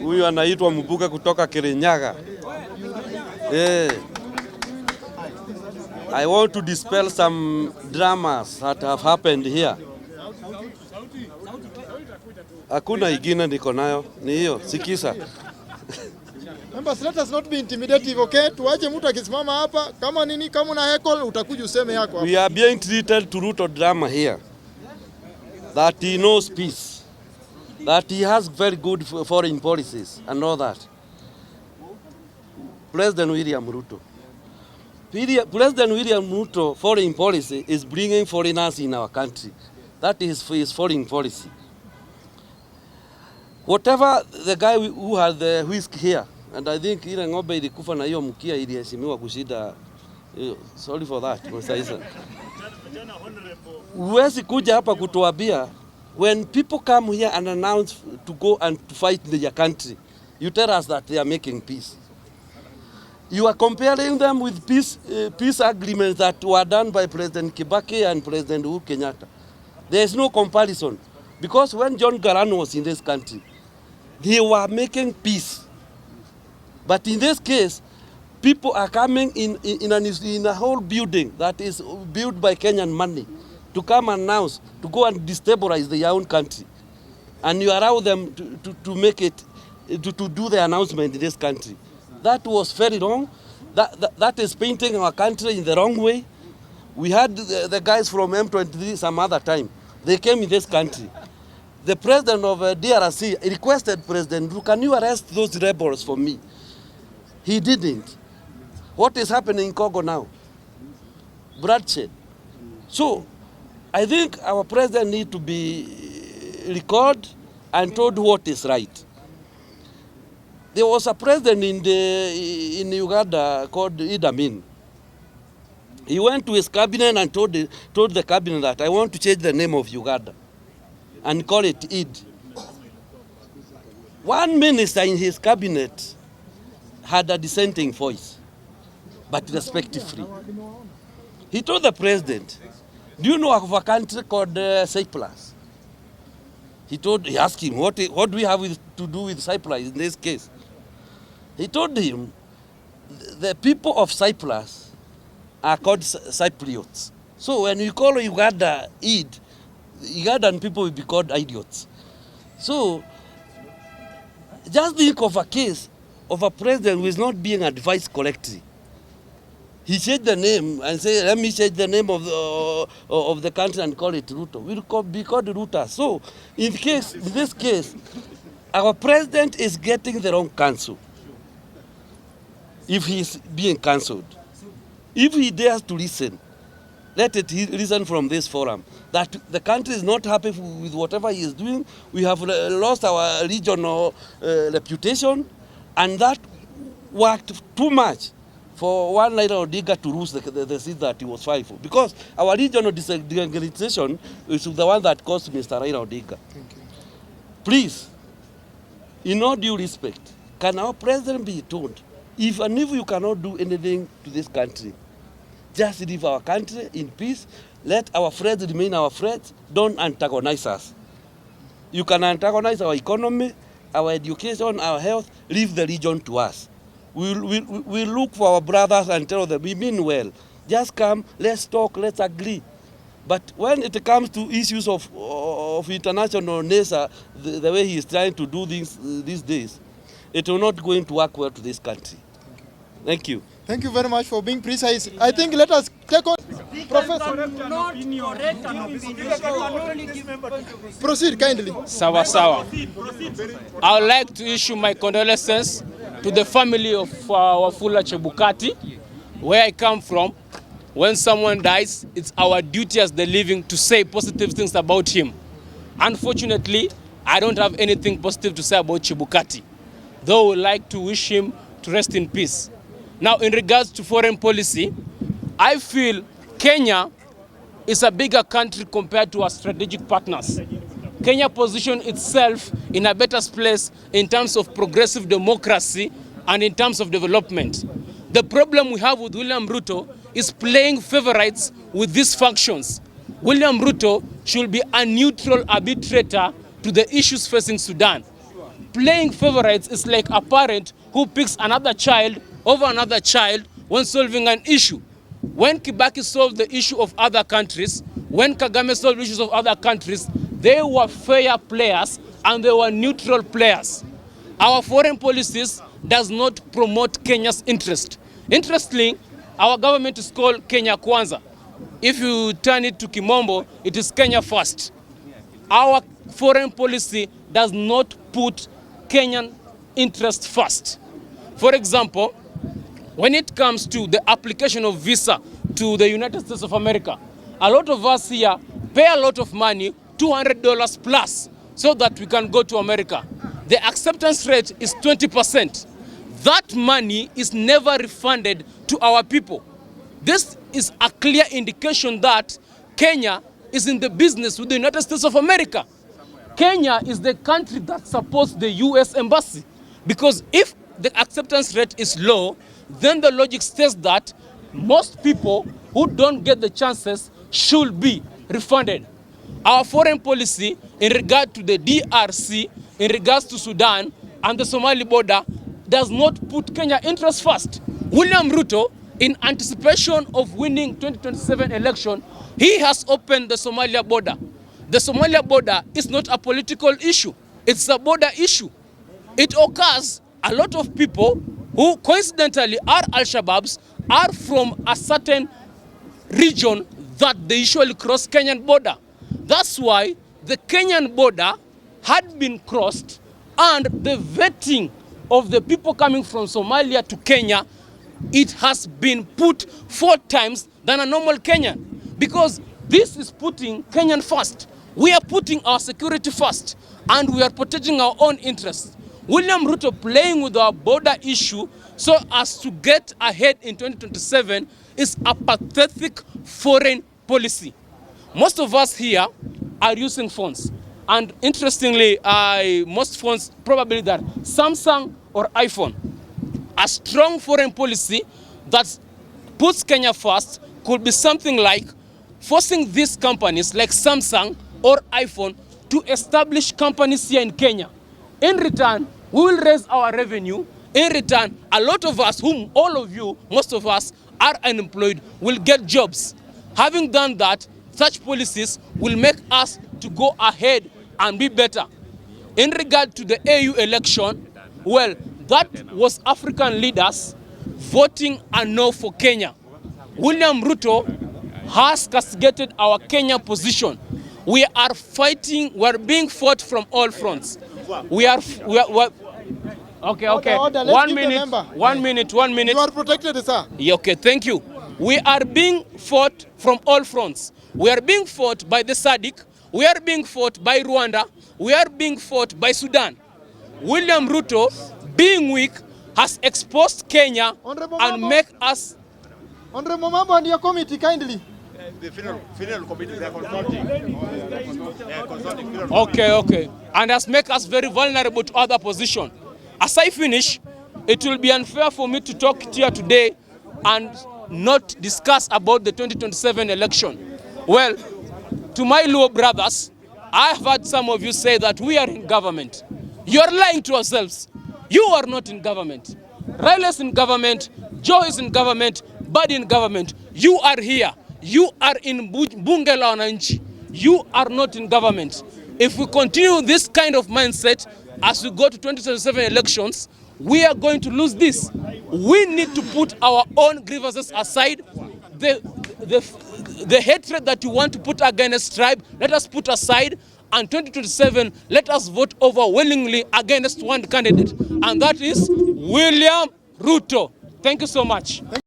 Huyu anaitwa Mbuga kutoka Kirinyaga. I want to dispel some dramas that have happened here. Hakuna ingine niko nayo, ni hiyo, sikiza. Members, let us not be intimidative, okay? Tuache mtu akisimama hapa, kama nini, kama una heckle, utakuja useme yako hapa. We are being treated to root of drama here. That he knows peace. That he has very good foreign policies and all that. President William Ruto. President William Ruto foreign policy is bringing foreigners in our country. That is his foreign policy. Whatever the guy who had the whisk here, and I think ile ng'ombe ilikufa na hiyo mkia iliheshimiwa kushida. Sorry for that, Mr. Isa. Huwezi kuja hapa kutuambia, when people come here and announce to go and to fight their country, you tell us that they are making peace. You are comparing them with peace agreements that were done by President Kibaki and President Uhuru Kenyatta. There is no comparison. Because when John Garang was in this country, they were making peace. But in this case, people are coming in a whole building that is built by Kenyan money to come and announce, to go and destabilize their own country. And you allow them to make it, to do the announcement in this country. That was very wrong. That is painting our country in the wrong way. We had the guys from M23 some other time. They came in this country. The president of DRC requested President, can you arrest those rebels for me? He didn't. What is happening in Congo now? Bloodshed. So, I think our president needs to be recalled and told what is right. There was a president in Uganda called Idi Amin. He went to his cabinet and told the cabinet that I want to change the name of Uganda and call it Id. One minister in his cabinet had a dissenting voice, but respectfully. He told the president, do you know of a country called Cyprus? He asked him, what do we have to do with Cyprus in this case? He told him, the people of Cyprus are called Cypriots. So when you call Uganda Id, Ugandan people will be called idiots. So just think of a case of a president who is not being advised correctly. He changed the name and said, let me change the name of the country and call it Ruto. We'll be called Ruta. So in this case, our president is getting the wrong counsel. If he is being cancelled, if he dares to listen, let it listen from this forum that the country is not happy with whatever he is doing. We have lost our regional reputation, and that worked too much for one Raila Odinga to lose the seat that he was fighting for. Because our regional disorganization is the one that caused Mr. Raila Odinga. Please, in all due respect, can our president be told, if you cannot do anything to this country, just leave our country in peace. Let our friends remain our friends. Don't antagonize us. You can antagonize our economy, our education, our health. Leave the region to us. We'll look for our brothers and tell them, we mean well. Just come, let's talk, let's agree. But when it comes to issues of international nature, the way he is trying to do things these days, it will not going to work well to this country. Thank you. Thank you very much for being precise. I think let us take on Professor. Proceed kindly. Sawa sawa. I would like to issue my condolences to the family of Wafula Chebukati, where I come from. When someone dies, it's our duty as the living to say positive things about him. Unfortunately, I don't have anything positive to say about Chebukati, though I would like to wish him to rest in peace. Now, in regards to foreign policy, I feel Kenya is a bigger country compared to our strategic partners. Kenya positions itself in a better place in terms of progressive democracy and in terms of development. The problem we have with William Ruto is playing favorites with these functions. William Ruto should be a neutral arbitrator to the issues facing Sudan. playing favorites is like a parent who picks another child over another child when solving an issue. When Kibaki solved the issue of other countries, when Kagame solved issues of other countries, they were fair players and they were neutral players. Our foreign policies does not promote Kenya's interest. Interestingly, our government is called Kenya Kwanza. If you turn it to Kimombo, it is Kenya First. Our foreign policy does not put Kenyan interest first. For example, when it comes to the application of visa to the United States of America, a lot of us here pay a lot of money, $200 plus, so that we can go to America. The acceptance rate is 20%. That money is never refunded to our people. This is a clear indication that Kenya is in the business with the United States of America. Kenya is the country that supports the US embassy, because if the acceptance rate is low, then the logic says that most people who don't get the chances should be refunded. Our foreign policy in regard to the DRC, in regards to Sudan and the Somali border, does not put Kenya interest first. William Ruto, in anticipation of winning 2027 election, he has opened the Somalia border. The Somalia border is not a political issue. It's a border issue. It occurs a lot of people who coincidentally are Al-Shabaabs are from a certain region that they usually cross Kenyan border. That's why the Kenyan border had been crossed, and the vetting of the people coming from Somalia to Kenya, it has been put 4 times than a normal Kenyan, because this is putting Kenyan first. We are putting our security first, and we are protecting our own interests. William Ruto playing with our border issue so as to get ahead in 2027 is a pathetic foreign policy. Most of us here are using phones, and interestingly, most phones probably that Samsung or iPhone. A strong foreign policy that puts Kenya first could be something like forcing these companies like Samsung or iPhone to establish companies here in Kenya. In return, we will raise our revenue. In return, a lot of us, whom all of you, most of us, are unemployed, will get jobs. Having done that, such policies will make us to go ahead and be better. In regard to the AU election, well, that was African leaders voting a no for Kenya. William Ruto has castigated our Kenya position. We are fighting, we are being fought from all fronts. We are okay. Order. 1 minute. You are protected, sir. Yeah, okay, thank you. We are being fought from all fronts. We are being fought by the SADC. We are being fought by Rwanda. We are being fought by Sudan. William Ruto, being weak, has exposed Kenya and make us... Honorable Mambo and your committee, kindly. The final committee, they are consulting. Okay. And has make us very vulnerable to other position. As I finish, it will be unfair for me to talk here today and not discuss about the 2027 election. Well, to my Luo brothers, I have heard some of you say that we are in government. You are lying to yourselves. You are not in government. Raila is in government, Joe is in government, Badi in government. You are here. You are in Bunge la Wananchi. You are not in government. If we continue this kind of mindset as we go to 2027 elections, we are going to lose this. We need to put our own grievances aside. The hatred that you want to put against tribe, let us put aside. And 2027, let us vote overwhelmingly against one candidate, and that is William Ruto. Thank you so much.